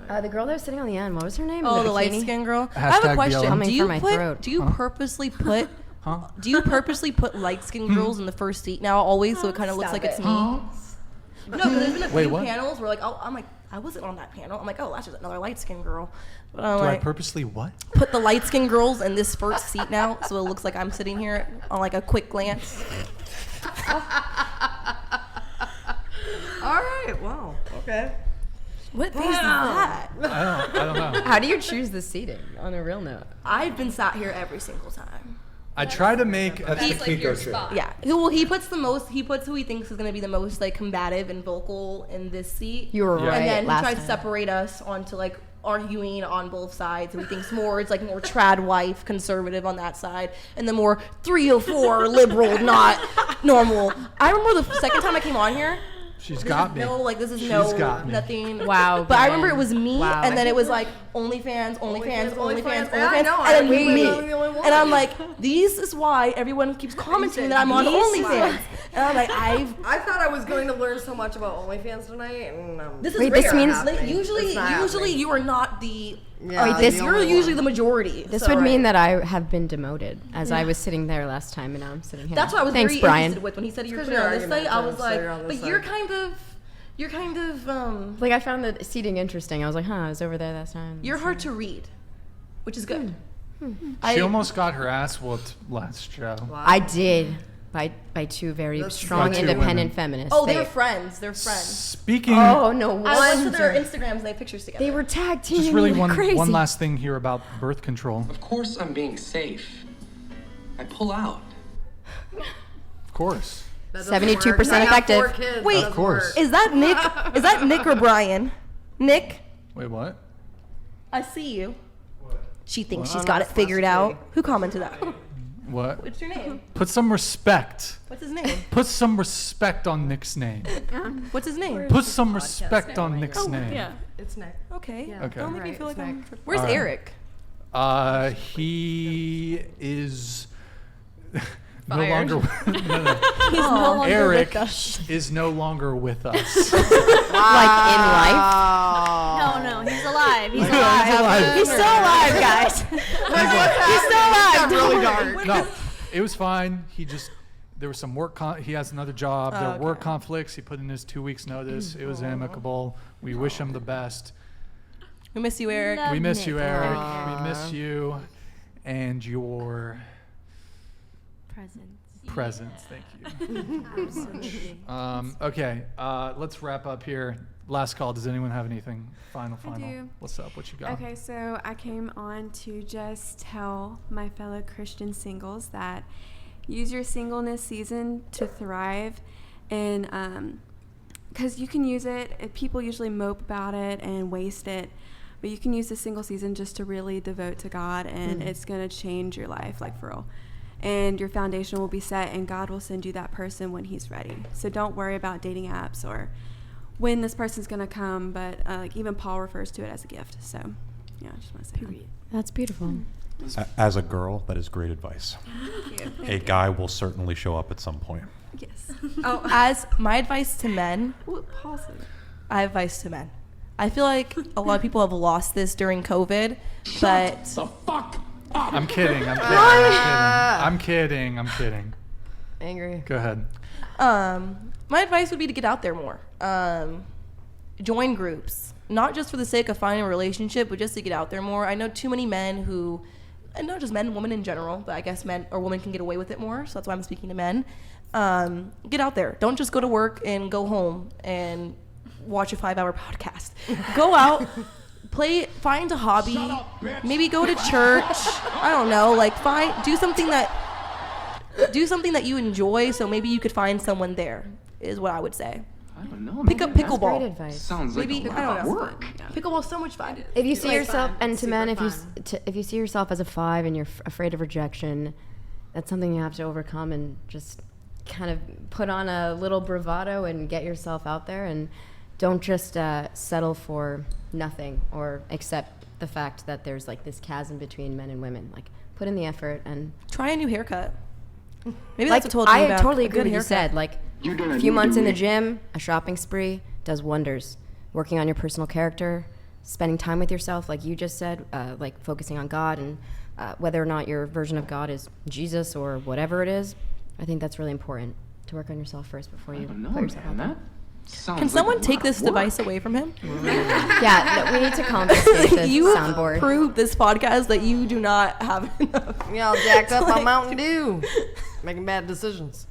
The girl that was sitting on the end, what was her name? Oh, the light-skinned girl. I have a question. Do you purposely put light-skinned girls in the first seat now always so it kind of looks like it's me? No, because there's been a few panels where I'm like, I wasn't on that panel. I'm like, oh, that's just another light-skinned girl. But I'm I purposely what? Put the light-skinned girls in this first seat now so it looks like I'm sitting here on like a quick glance. All right. Wow. Okay. What face is that? I don't know. How do you choose the seating on a real note? I've been sat here every single time. I try to make that's the Kiko trip. Yeah. Well, he puts who he thinks is going to be the most like combative and vocal in this seat. You were right. And then he tries to separate us onto like arguing on both sides. And he thinks more trad wife, conservative on that side, and the more 304 liberal, not normal. I remember the second time I came on here. She's got me. No, like this is nothing. Wow. But I remember it was me, and then it was like OnlyFans. Yeah, I know. And then me. And I'm like, this is why everyone keeps commenting that I'm on OnlyFans. And I'm like, I thought I was going to learn so much about OnlyFans tonight, and this is rare. This means usually you are not the. You're usually the majority. This would mean that I have been demoted, as I was sitting there last time, and now I'm sitting here. That's what I was very interested with when he said you're putting on this site. I was like, but you're kind of. Like I found the seating interesting. I was like, I was over there last time. You're hard to read, which is good. She almost got her ass whooped last show. Wow. I did. By two very strong, independent feminists. Oh, they're friends. They're friends. Speaking. Oh no! I went to their Instagrams and they have pictures together. They were tag teaming. Just really one last thing here about birth control. Of course, I'm being safe. I pull out. Of course. 72% effective. Wait, of course. Is that Nick? Is that Nick or Brian? Nick? Wait, what? I see you. What? She thinks she's got it figured out. Who commented that? What? What's your name? Put some respect. What's his name? Put some respect on Nick's name. What's his name? Put some respect on Nick's name. Yeah, it's Nick. Okay. Yeah. Okay. Don't make me feel like I'm. Where's Eric? He is no Fired. longer. He's no longer Eric with us. is no longer with us. Like in life. No, he's alive. He's He's still alive, guys. He's still alive. Really dark. No, it was fine. There was some work. He has another job. There were work conflicts. He put in his 2 weeks notice. It was amicable. We wish him the best. We miss you, Eric. We miss you, Eric. We miss you and your presence. Thank you. Absolutely. Okay, let's wrap up here. Last call. Does anyone have anything final? I do. What's up? What you got? Okay, so I came on to just tell my fellow Christian singles that use your singleness season to thrive, and because you can use it. People usually mope about it and waste it, but you can use the single season just to really devote to God, and it's going to change your life, like for real. And your foundation will be set, and God will send you that person when he's ready. So don't worry about dating apps or when this person's going to come, but like even Paul refers to it as a gift. So yeah, I just want to say that. That's beautiful. As a girl, that is great advice. A guy will certainly show up at some point. Yes. As my advice to men, I have advice to men. I feel like a lot of people have lost this during COVID, but the fuck up. I'm kidding. Angry. Go ahead. My advice would be to get out there more. Join groups, not just for the sake of finding a relationship, but just to get out there more. I know too many men who, and not just men, women in general, but I guess men or women can get away with it more. So that's why I'm speaking to men. Get out there. Don't just go to work and go home and watch a 5-hour podcast. Go out, find a hobby, maybe go to church. I don't know, like do something that you enjoy. So maybe you could find someone there. Is what I would say. I don't know. Pick up pickleball. That's great advice. Sounds like maybe a I lot don't of know. work. Pickleball's so much fun. If you see yourself, fun. and It's to men, super if you see yourself as a 5 and you're afraid of rejection, that's something you have to overcome and just kind of put on a little bravado and get yourself out there, and don't just settle for nothing or accept the fact that there's like this chasm between men and women. Like, put in the effort and try a new haircut. Maybe like, that's what told me I totally agree with what you said. Like, A few months in the gym, a shopping spree does wonders. Working on your personal character, spending time with yourself, like you just said, like focusing on God and whether or not your version of God is Jesus or whatever it is. I think that's really important to work on yourself first before you put yourself out there. Can someone take this device away from him? Yeah, we need to confiscate this You soundboard. prove this podcast that you do not have enough. Yeah, all jacked up on Mountain Dew. Making bad decisions.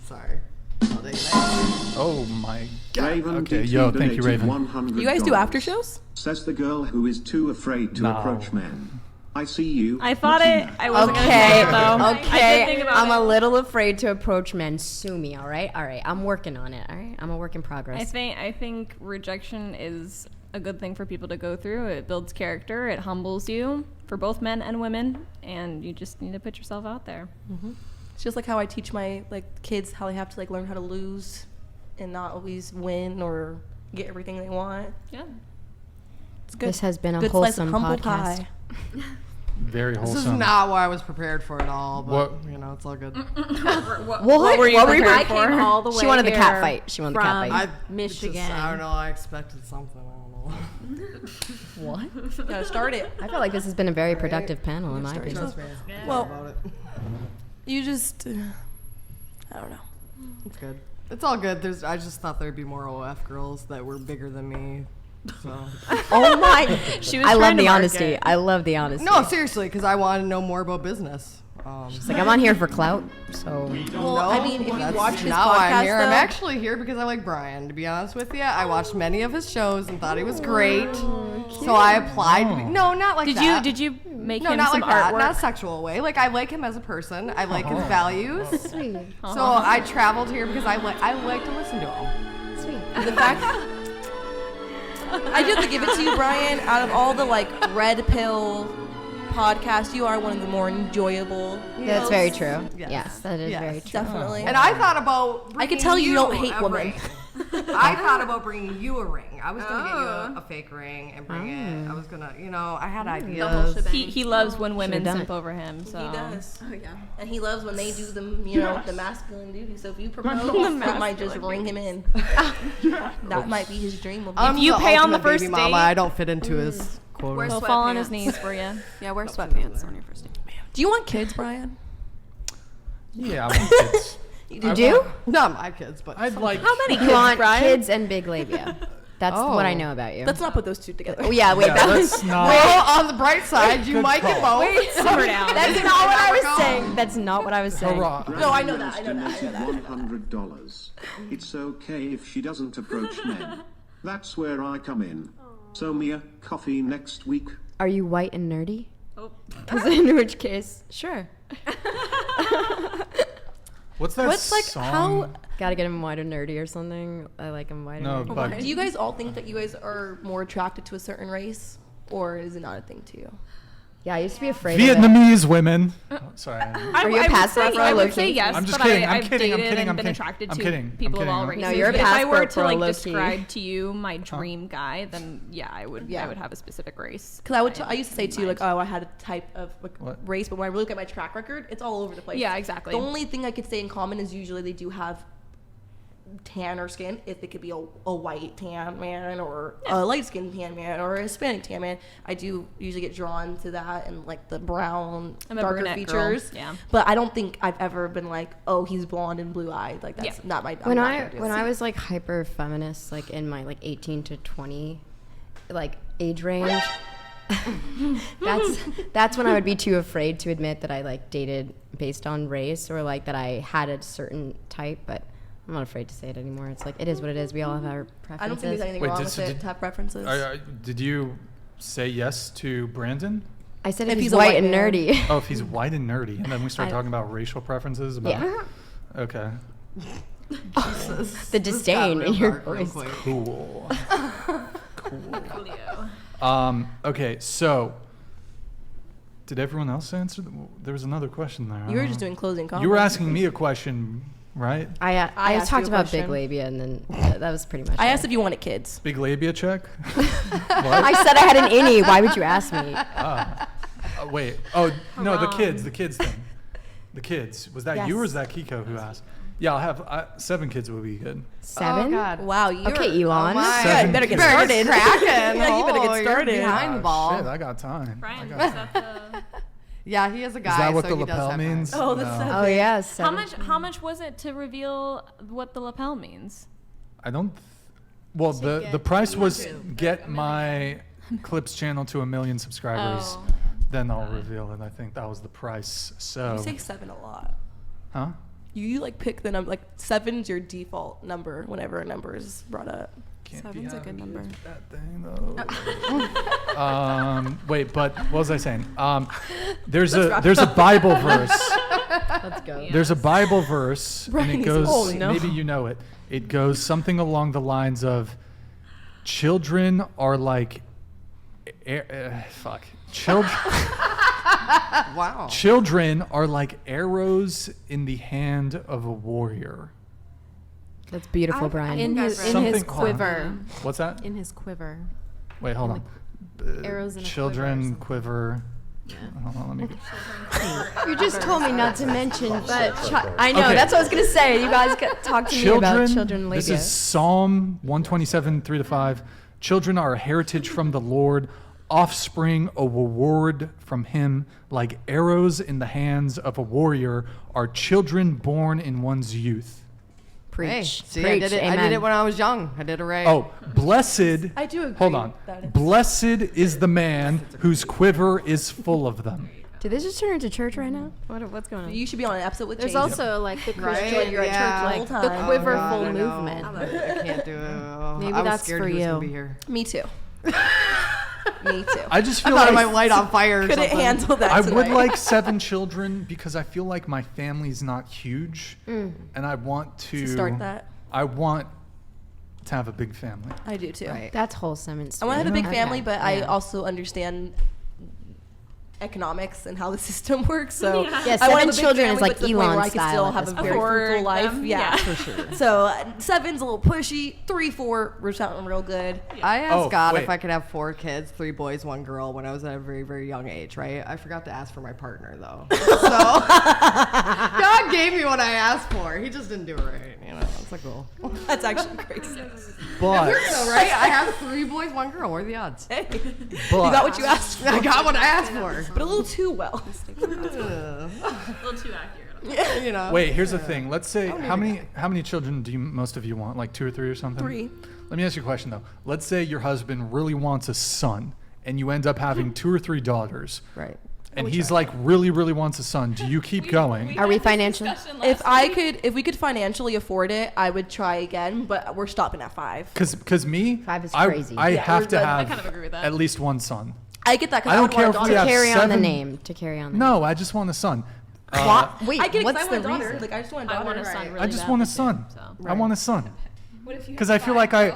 Sorry. I'll take that. Oh my God. Raven Okay, DT yo, thank you, donated Raven. $100. You guys do after shows? Says the girl who is too afraid to No. approach men. I see you. I thought it. I wasn't gonna say it though. I did Okay, think about I'm it. a little afraid to approach men. Sue me, all right? All right, I'm working on it, all right? I'm a work in progress. I think rejection is a good thing for people to go through. It builds character. It humbles you for both men and women, and you just need to put yourself out there. It's just like how I teach my kids how they have to learn how to lose and not always win or get everything they want. Yeah. It's good. This has been a Good slice of wholesome humble podcast. pie. Very This is wholesome. not what I was prepared for at all, but What- you know, it's all good. What were you prepared I for? came all the way She wanted the cat here fight. She wanted the cat from fight. Michigan. I don't know. I expected something. I don't know. What? Gotta start it. I feel like this has been a very productive panel, in my opinion. Trust me. Well, About it. you just, I don't know. It's good. It's all good. I just thought there'd be more OF girls that were bigger than me. So. Oh my! She was I trying love to the market. honesty. I love the honesty. No, seriously, because I want to know more about business. It's like I'm on here for clout, so Well, I mean, if you that's watch his not why podcast, I'm here. I'm though- actually here because I like Brian. To be honest with you, I watched many of his shows and thought he was great. So I applied. No, not like that. Did you make No, him not some like that. artwork? Not a sexual way. Like I like him as a person. I like his values. sweet, So I traveled here because I like to listen to him. sweet. The fact I do have to give it to you, Brian. Out of all the red pill podcasts, you are one of the more enjoyable. That's very true. Yes. Yes, that is Yes. very true. Definitely. And I thought about. I could bringing tell you don't hate a women. ring. I thought about bringing you a ring. I was gonna get you a fake ring and bring it. I was gonna, I had ideas. He loves when women done simp it. over him. So He does. Oh yeah. And he loves when they do the masculine duty. So if you promote, that might just ring him in. That might be his dream. I'm you the pay on the ultimate baby first mama. date- I don't fit into his quota. he'll fall on his knees for you. Yeah, wear sweatpants on your first date. Do you want kids, Brian? Yeah, I want kids. Did you? Not my kids, but I'd like. How many You kids, want Brian? kids and big labia. That's what I know about you. Let's not put those two together. Oh, yeah, wait, Yeah, let's not. well, on the bright side, you Good might get call. both. Simmer down. That's not what I was saying. That's not what I was saying. Hurrah. No, I know that. $100. It's okay if she doesn't approach men. That's where I come in. So Mia, coffee next week. Are you white and nerdy? Oh. Because in which case, sure. What's that What's like song? Gotta get him white and nerdy or something. I like him white and No, nerdy. but Do you guys all think that you guys are more attracted to a certain race, or is it not a thing to you? Yeah, I used to be afraid of it. Vietnamese women. Oh, sorry. Are you a passport for a I would low-key? say yes, I'm just but kidding, I'm I've kidding, I'm dated kidding, and I'm been kidding. attracted I'm to kidding, people I'm of all kidding. races. No, you're a If I were passport to for a like low-key. describe to you my dream guy, then yeah, I would have a specific race. Because I used to say too, I had a type of What? race, but when I really look at my track record, it's all over the place. Yeah, exactly. The only thing I could say in common is usually they do have tanner skin. If it could be a white tan man or a light skinned tan man or a Hispanic tan man, I do usually get drawn to that and like the brown, I'm a darker brunette features. girl, yeah. But I don't think I've ever been like, oh, he's blonde and blue eyed. Like that's not my. When I was like hyper feminist, like in my like 18 to 20, like age range, that's when I would be too afraid to admit that I like dated based on race or like that I had a certain type, but I'm not afraid to say it anymore. It's like, it is what it is. We all have our preferences. I don't think there's anything Wait, wrong did- with so it did- to have preferences. Did you say yes to Brandon? I said If if he's he's a white white and man. nerdy. Oh, if he's white and nerdy, and then we start talking about racial preferences. About, Yeah. Okay. The disdain in your voice. Cool. Okay, so did everyone else answer? There was another question there. You were just doing closing comments. You were asking me a question, right? I asked talked you a about question. big labia, and then that was pretty much I it. asked if you wanted kids. Big labia check? I said I had an innie. Why would you ask me? Wait. Oh, no, the kids thing. The kids. Was that you or Yes. was that Kiko who asked? Yeah, I'll have 7 kids would be good. 7? Oh, God. Wow, you're Okay, Elon. Oh, my. Yeah, you better get Seven started. Cracking. Yeah, you better get Oh, you're started. behind the ball. Shit, I got time. Brian, I is got that the... Yeah, he is a guy. Is that what so the he does lapel have means? time. Oh, the No. 7. Oh, yeah. 7. How much was it to reveal what the lapel means? I don't. Well, the price was get my Clips channel to 1 million subscribers. Oh. Then I'll reveal it. I think that was the price. So. You say 7 a lot. Huh? You like pick the number, like 7's your default number whenever a number is brought up. Can't 7's a good number. That thing though. Wait, but what was I saying? There's a Bible verse. Let's go. There's a Bible verse, and Brian it is goes. old, no? Maybe you know it. It goes something along the lines of, "Children are like, children." Wow. Children are like arrows in the hand of a warrior. That's beautiful, Brian. In his Something- quiver. What's that? In his quiver. Wait, hold on. arrows in a Children quiver. Hold on, let me. You just told me not to mention, but I know, Okay. that's what I was going to say. You guys talk to me about children This labia. is Psalm 127, 3-5. Children are a heritage from the Lord, offspring a reward from him. Like arrows in the hands of a warrior are children born in one's youth. Preach. Hey, see, Preach. I did it. I Amen. did it when I was young. I did it right. Oh, blessed. I do agree. Hold on. that it's- Blessed is the man whose quiver is full of them. Did this just turn into church right now? What's going on? You should be on an episode with There's James. also like the Right? Christian, You're at Yeah. church like the whole the time. quiverful God, I know. movement. I can't do it. Maybe I was that's scared for he was gonna you. be here. Me too. Me too. I just I feel thought I like might light on fire or Couldn't something. handle that I tonight. would like 7 children because I feel like my family's not huge, and I want to start that. I want to have a big family. I do too. Right. That's wholesome and I sweet. want to have a big Okay. family, but I Yeah. also understand economics and how the system works. So Yeah. Yeah, I 7 wanna have a big children family, is like but to the point where Elon I can still style at have this a point. very Afford fruitful life. them, Yeah, yeah. for sure. So 7's a little pushy. 3, 4, we're sounding real good. I asked Oh, God wait. if I could have 4 kids, 3 boys, 1 girl, when I was at a very, very young age, right? I forgot to ask for my partner, though. So God gave me what I asked for. He just didn't do it right. You know, it's like, cool. That's actually crazy. But So, right? I have 3 boys, 1 girl. What are the odds? Hey, but you got what you asked for, I got what I asked for. but a little too well. A little too accurate. You know? wait, here's the thing. Let's say don't how need many children do most of you want? Like 2 or 3 or something? 3. Let me ask you a question though. Let's say your husband really wants a son, and you end up having 2 or 3 daughters, Right. and he's like really wants a son. Do you keep going? Are we financial? If we could financially afford it, I would try again. But we're stopping at 5. Because me, 5 is I, crazy. I Yeah, have we're to good. have I kind of agree with that. at least 1 son. I get that. 'Cause I don't would care want if a we daughter. have Carry on the 7 name. To carry on the name. No, I just want a son. Wait, I get it 'cause what's I the want a daughter. reason? Like I just want a I daughter. want a son Right. really I just badly want a too, son. so. I want a son. What if you Because I feel like I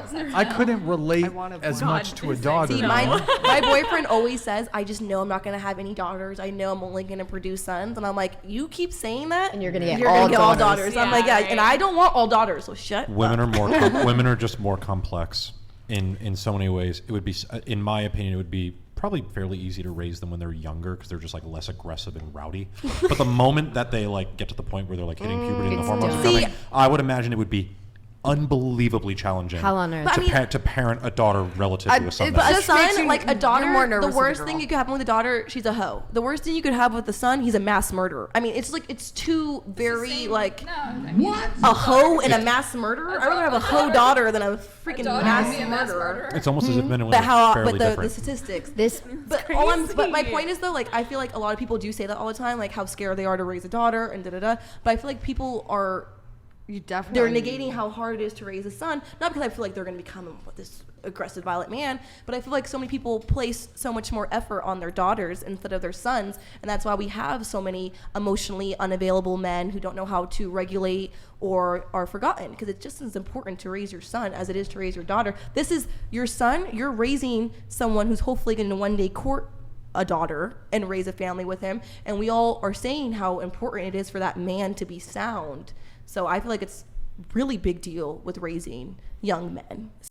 couldn't I relate want a as boy. much to a daughter. See, you my know? boyfriend always says, I just know I'm not going to have any daughters. I know I'm only going to produce sons. And I'm like, you keep saying that? And you're gonna get you're all gonna get all daughters. daughters. I'm Yeah, like, yeah, right. and I don't want all daughters, so shut Women up. are more. Women are just more complex in so many ways. It would be, in my opinion, it would be probably fairly easy to raise them when they're younger because they're just like less aggressive and rowdy. But the moment that they like get to the point where they're like hitting puberty and the It's hormones are done. coming, See- I would imagine it would be unbelievably challenging. Hell on earth. But I mean- to parent a daughter relative to a son. But a just makes son, you- like a you're daughter, more the nervous with a worst thing girl. you could happen with a daughter, she's a hoe. The worst thing you could have with a son, he's a mass murderer. I mean, it's like, it's two very, like, a hoe and a mass murderer? I'd rather have a hoe daughter than a freaking mass murderer. It's almost as if men and But women how, are fairly but the different. statistics. This But my point is though, like I feel like a lot of people do say that all the time, like how scared they are to raise a daughter and da da da. But I feel like people are You definitely. they're negating how hard it is to raise a son. Not because I feel like they're going to become this aggressive, violent man, but I feel like so many people place so much more effort on their daughters instead of their sons, and that's why we have so many emotionally unavailable men who don't know how to regulate or are forgotten. Because it's just as important to raise your son as it is to raise your daughter. This is your son. You're raising someone who's hopefully going to one day court a daughter and raise a family with him, and we all are saying how important it is for that man to be sound. So I feel like it's really big deal with raising young men.